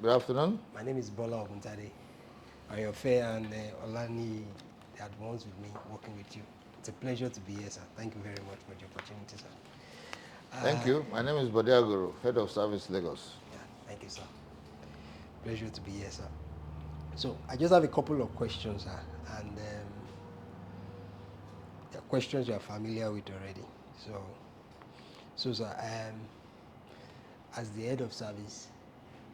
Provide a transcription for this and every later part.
Good afternoon. My name is Bola Oguntade. I'm your fair and Olani, the advance with me, working with you. It's a pleasure to be here, sir. Thank you very much for the opportunity, sir. Thank Uh, you. My name is Agoro, Head of Service Lagos. yeah, thank you, sir. Pleasure to be here, sir. So I just have a couple of questions, sir, and the questions you are familiar with already. So, sir, as the head of service,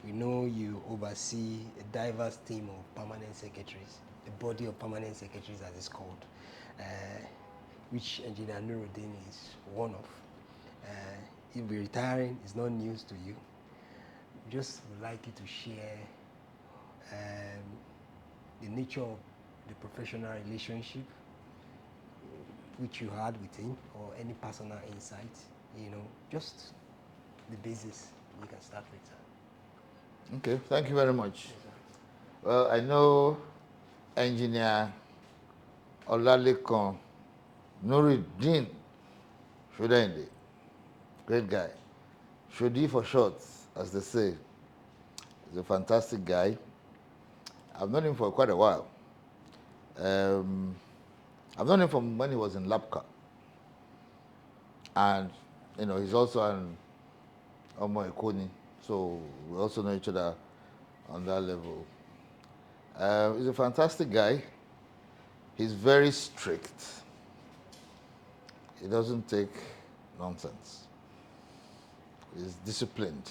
we know you oversee a diverse team of permanent secretaries, a body of permanent secretaries as it's called, uh, which Engineer Nuruddin is one of. Uh, he'll be retiring, it's not news to you. Just would like you to share um, the nature of the professional relationship which you had with him, or any personal insight, just the basis you can start with, sir. Okay, thank you very much. Yes, sir. Well, I know Engineer Olalekan Nuruddin Shudende, great guy. Shudi for short, as they say. He's a fantastic guy. I've known him for quite a while. Um, I've known him from when he was in Lapka. And, he's also an Omo Ekoni. So we also know each other on that level. He's a fantastic guy. He's very strict. He doesn't take nonsense. He's disciplined.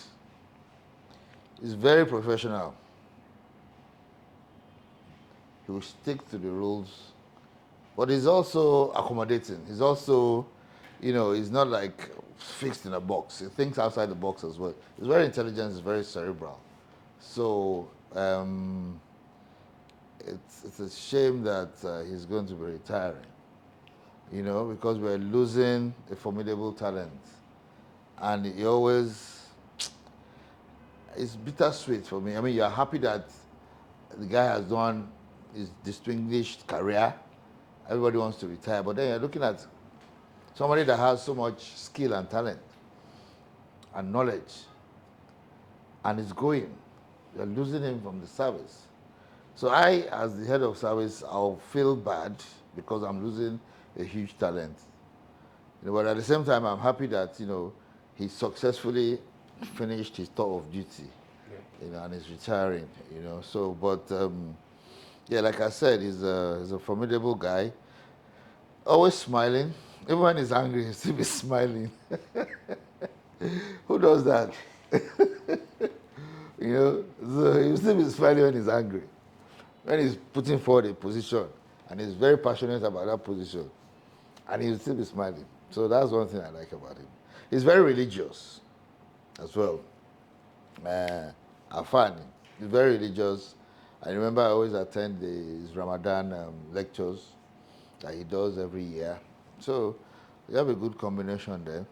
He's very professional. He will stick to the rules. But he's also accommodating. He's also, he's not like fixed in a box. He thinks outside the box as well. He's very intelligent. He's very cerebral. So it's a shame that he's going to be retiring. Because we're losing a formidable talent. And he always, it's bittersweet for me. I mean, you're happy that the guy has done his distinguished career. Everybody wants to retire. But then you're looking at somebody that has so much skill and talent and knowledge and is going. You're losing him from the service. So I, as the head of service, I'll feel bad because I'm losing a huge talent. But at the same time, I'm happy that, he successfully finished his tour of duty, and is retiring, So, but, yeah, like I said, he's a formidable guy, always smiling. Even when he's angry, he still be smiling. Who does that? So he'll still be smiling when he's angry. When he's putting forward a position and he's very passionate about that position, and he'll still be smiling. So that's one thing I like about him. He's very religious as well. Afan, he's very religious. I remember I always attend his Ramadan lectures that he does every year. So we have a good combination there.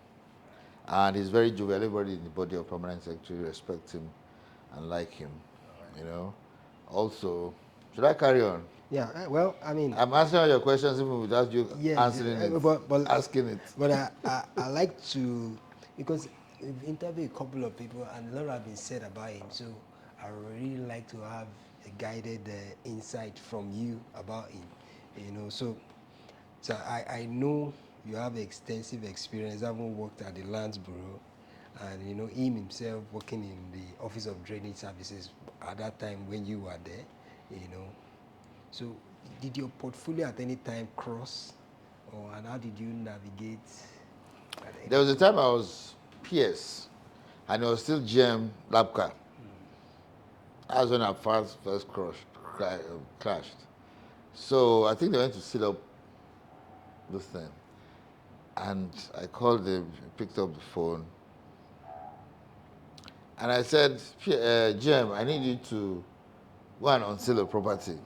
And he's very jovial. Everybody in the body of permanent secretary respect him and like him. You know. Also, should I carry on? Yeah, well, I mean, I'm answering all your questions even without you yes, answering it, but asking it. I like to, because we've interviewed a couple of people and a lot have been said about him. So I really like to have a guided insight from you about him. So I know you have extensive experience, having worked at the Lands Bureau, and him himself working in the Office of Drainage Services at that time when you were there. You know, so did your portfolio at any time cross, and how did you navigate at There any was a point? time I was PS and it was still GM Labka. That's when I first crashed. So I think they went to set up this thing. And I called him, he picked up the phone. And I said, GM, I need you to go and unseal a property.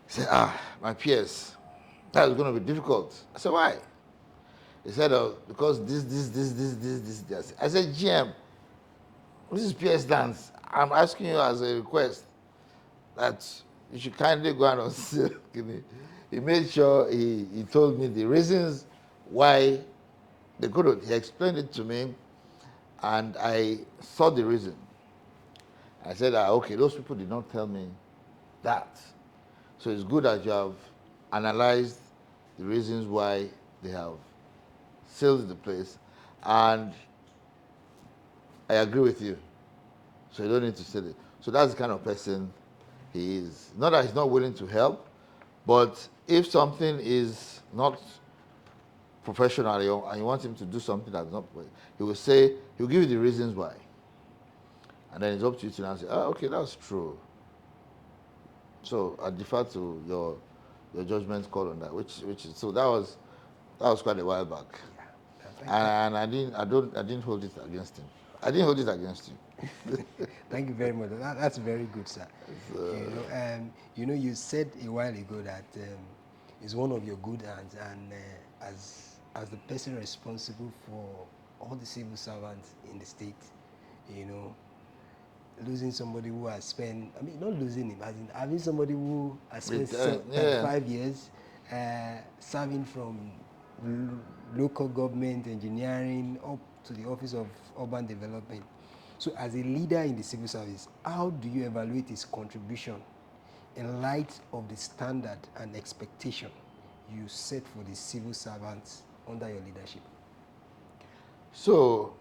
He said, my PS, that is going to be difficult. I said, why? He said, oh, because this. I said, GM, this is PS dance. I'm asking you as a request that you should kindly go and unseal. He made sure he told me the reasons why they couldn't. He explained it to me, and I saw the reason. I said, okay, those people did not tell me that. So it's good that you have analyzed the reasons why they have sealed the place, and I agree with you. So you don't need to seal it. So that's the kind of person he is. Not that he's not willing to help, but if something is not professional and you want him to do something that's not, he will say, he'll give you the reasons why. And then it's up to you to now say, okay, that's true. So I defer to your judgment call on that, which is, so that was quite a while back. Yeah. And I didn't hold it against him. I didn't hold it against you. Thank you very much. That's very good, sir. You said a while ago that it's one of your good hands, and as the person responsible for all the civil servants in the state, you know, losing somebody who has spent, I mean, not losing him, as in having somebody who has spent Yeah. 35 years serving from local government, engineering, up to the Office of Urban Development. So as a leader in the civil service, how do you evaluate his contribution in light of the standard and expectation you set for the civil servants under your leadership? So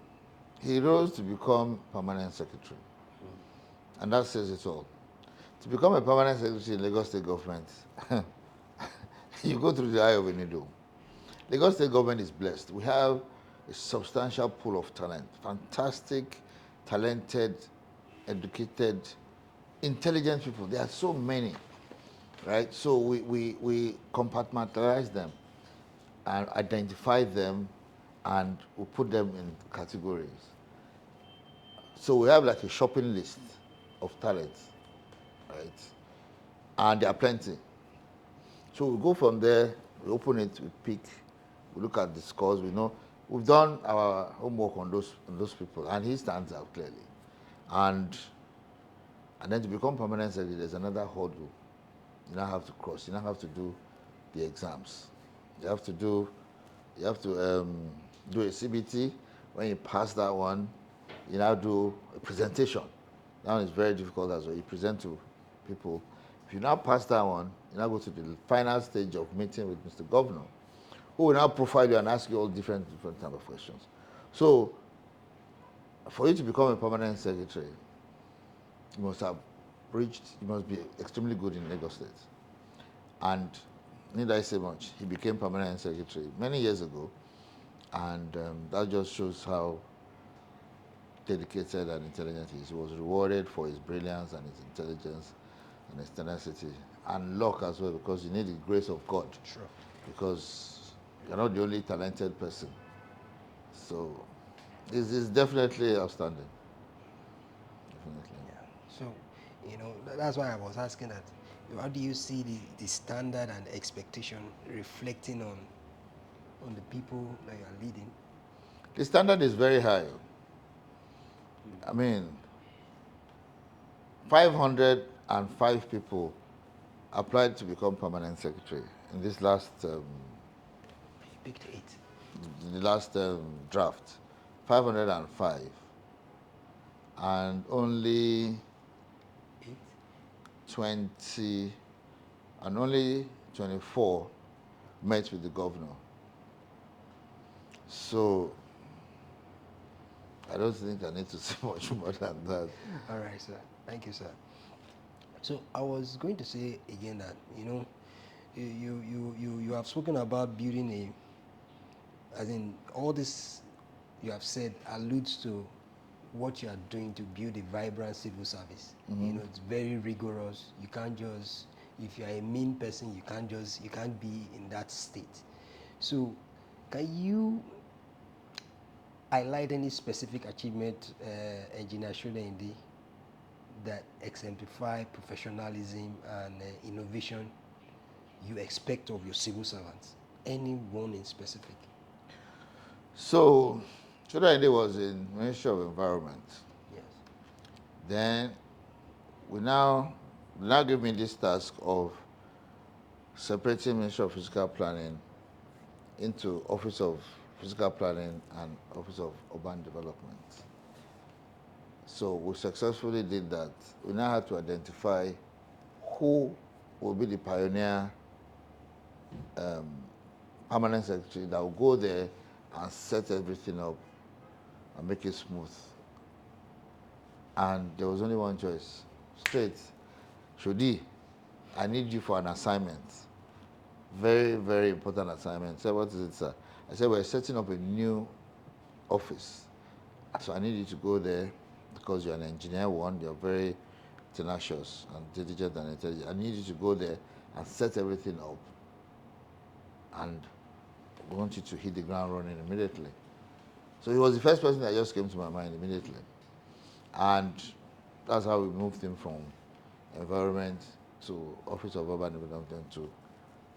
he rose to become permanent secretary. And that says it all. To become a permanent secretary in Lagos State government, you go through the eye of a needle. Lagos State government is blessed. We have a substantial pool of talent, fantastic, talented, educated, intelligent people. There are so many, right? So we compartmentalize them and identify them, and we put them in categories. So we have like a shopping list of talents, right? And there are plenty. So we go from there, we open it, we pick, we look at the scores, we know. We've done our homework on those people, and he stands out clearly. And then to become permanent secretary, there's another hurdle you now have to cross. You now have to do the exams. You have to do do a CBT. When you pass that one, you now do a presentation. That one is very difficult as well. You present to people. If you now pass that one, you now go to the final stage of meeting with Mr. Governor, who will now profile you and ask you all different type of questions. So, for you to become a permanent secretary, you must you must be extremely good in Lagos State. And need I say much, he became permanent secretary many years ago, and that just shows how dedicated and intelligent he is. He was rewarded for his brilliance and his intelligence and his tenacity and luck as well, because you need the grace of God. Sure. Because you're not the only talented person. So it's definitely outstanding. Definitely. Yeah. So, that's why I was asking that. How do you see the standard and expectation reflecting on the people that you are leading? The standard is very high. I mean, 505 people applied to become permanent secretary in this last You picked 8. the last draft. 505, and only 8? 20 and only 24 met with the governor. So I don't think I need to say much more than that. All right, sir. Thank you, sir. So I was going to say again that you have spoken about building as in all this you have said alludes to what you are doing to build a vibrant civil service. It's very rigorous. You can't just, if you are a mean person, you can't be in that state. So can you highlight any specific achievement Engineer Sholende that exemplify professionalism and innovation you expect of your civil servants? Any one in specific? So Chodayinde was in Ministry of Environment. Yes. Then we now give me this task of separating Ministry of Physical Planning into Office of Physical Planning and Office of Urban Development. So we successfully did that. We now had to identify who will be the pioneer permanent secretary that will go there and set everything up and make it smooth. And there was only one choice, straight. Shodi, I need you for an assignment. Very, very important assignment. Said, what is it, sir? I said, we're setting up a new office. So I need you to go there because you're an engineer, one, you're very tenacious and diligent and intelligent. I need you to go there and set everything up. And we want you to hit the ground running immediately. So he was the first person that just came to my mind immediately. And that's how we moved him from environment to Office of Urban Development to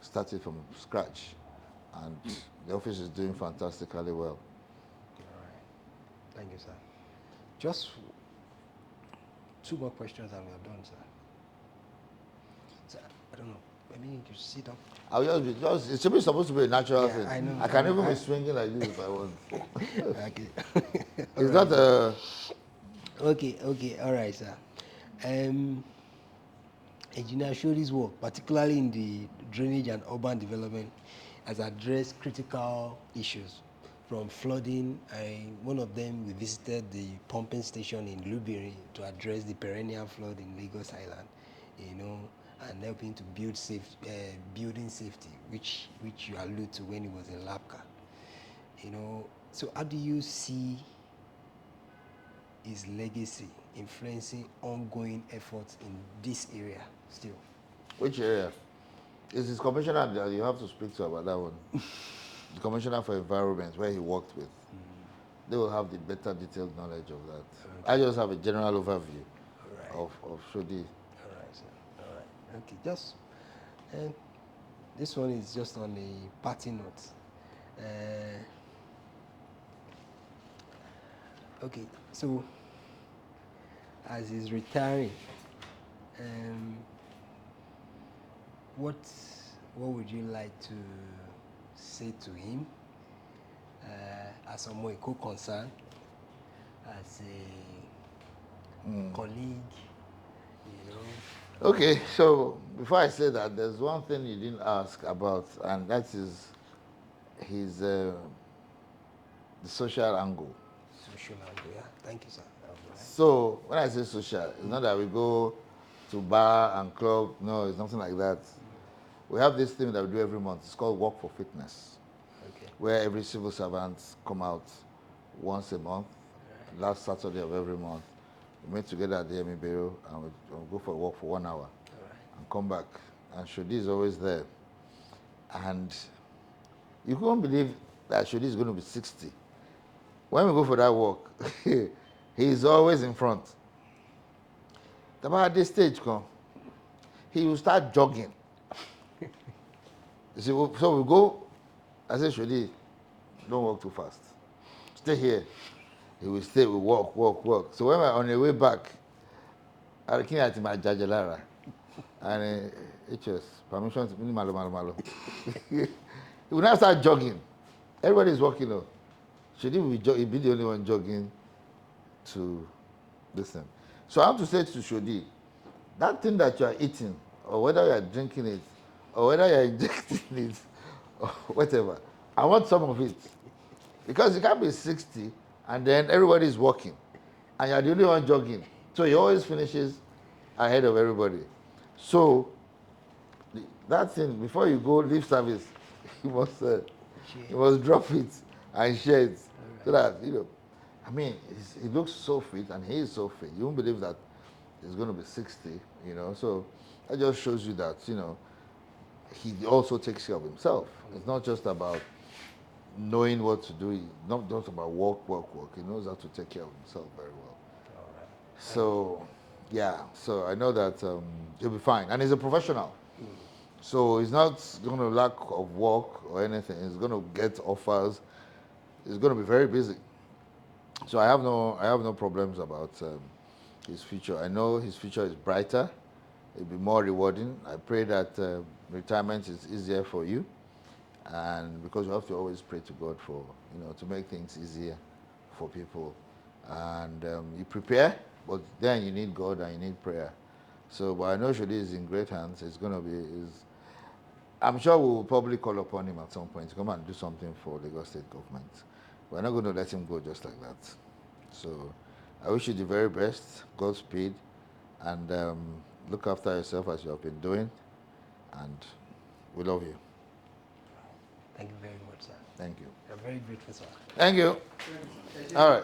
start it from scratch. And the office is doing fantastically well. All right. Thank you, sir. Just 2 more questions and we're done, sir. Sir, I don't know. Maybe you can sit down. I'll it should be supposed to be a natural Yeah, thing. I know. I can even be swinging like this if I want. Okay. It's not a. Okay, all right, sir. Engineer Shodi's work, particularly in the drainage and urban development, has addressed critical issues from flooding. One of them, we visited the pumping station in Lubiri to address the perennial flood in Lagos Island, and helping to build building safety, which you allude to when he was in Labka. So how do you see his legacy influencing ongoing efforts in this area still? Which area? Is his commissioner that you have to speak to about that one? The commissioner for environment, where he worked with. They will have the better detailed knowledge of that. Okay. I just have a general overview of Shodi. All right, sir. All right. Okay, just this one is just on a party note. Okay, so as he's retiring, what would you like to say to him as a Moiko concern, as a colleague, Okay, so before I say that, there's one thing you didn't ask about, and that is his the social angle. Social angle, yeah. Thank you, sir. So when I say social, it's not that we go to bar and club. No, it's nothing like that. We have this thing that we do every month. It's called Work for Fitness, where every civil servant come out once a month, last Saturday of every month. We meet together at the Emi Bureau and we'll go for a walk for 1 hour and come back. And Shodi is always there. And you can't believe that Shodi is going to be 60. When we go for that walk, he's always in front. About this stage, he will start jogging. You see, so we go, I say, Shodi, don't walk too fast. Stay here. He will stay, we walk. So when we're on the way back, I came at my Jajalara. And HOS, permission to malo. He will now start jogging. Everybody's walking though. Shodi will be the only one jogging to listen. So I have to say to Shodi, that thing that you are eating, or whether you are drinking it, or whether you are injecting it, or whatever, I want some of it. Because you can't be 60 and then everybody is walking and you're the only one jogging. So he always finishes ahead of everybody. So that thing, before you go leave service, you must drop it and share it. So that, I mean, he looks so fit and he is so fit. You won't believe that he's going to be 60, So that just shows you that, he also takes care of himself. It's not just about knowing what to do, not just about work. He knows how to take care of himself very well. All right. So, yeah, so I know that he'll be fine. And he's a professional. So he's not going to lack of work or anything. He's going to get offers. He's going to be very busy. So I have no problems about his future. I know his future is brighter. It'll be more rewarding. I pray that retirement is easier for you. And because you have to always pray to God for, to make things easier for people. and you prepare, but then you need God and you need prayer. So, but I know Shodi is in great hands. It's going to be, I'm sure we will probably call upon him at some point to come and do something for Lagos State government. We're not going to let him go just like that. So, I wish you the very best, Godspeed, and look after yourself as you have been doing. And we love you. Thank you very much, sir. Thank you. I'm very grateful, sir. Thank you. All right.